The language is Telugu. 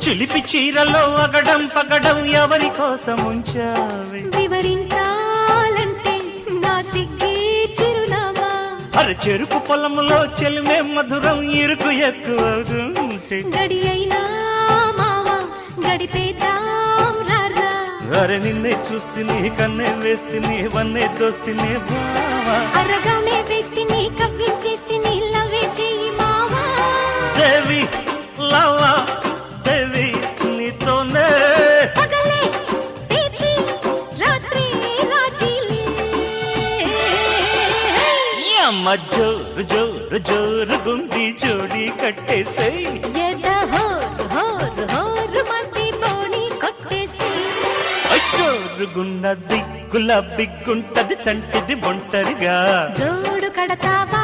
చిలిపి చీరలో అగడం పగడం ఎవరి కోసం ఉంచావి వివరించాలంటే నా సిగ్గే చిరునామా అరే చెరుకు పొలములో చెలిమే మధురం ఇరుకు ఎక్కువగుంటే గడి అయినా మావా గడిపేద్దాం రారా అరే నిన్నే చూస్తేనే కన్నే వేస్తేనే వన్నే దోస్తేనే బావా అరగానే వేస్తేనే కవ్వించేస్తేనే లవే చెయ్యి మావా దేవి లావా దేవి నీతోనే పగలే పేచి రాత్రి రాజీలే అమ్మ జోరు జోరు జోరు గుంది జోడి కట్టేసేయ్ ఎద హోరు హోరు హోరు మంది బోణి కొట్టేసి జోరుగున్నది గులాబీ గుంటది చంటిది ఒంటరిగా జోడు కడతావా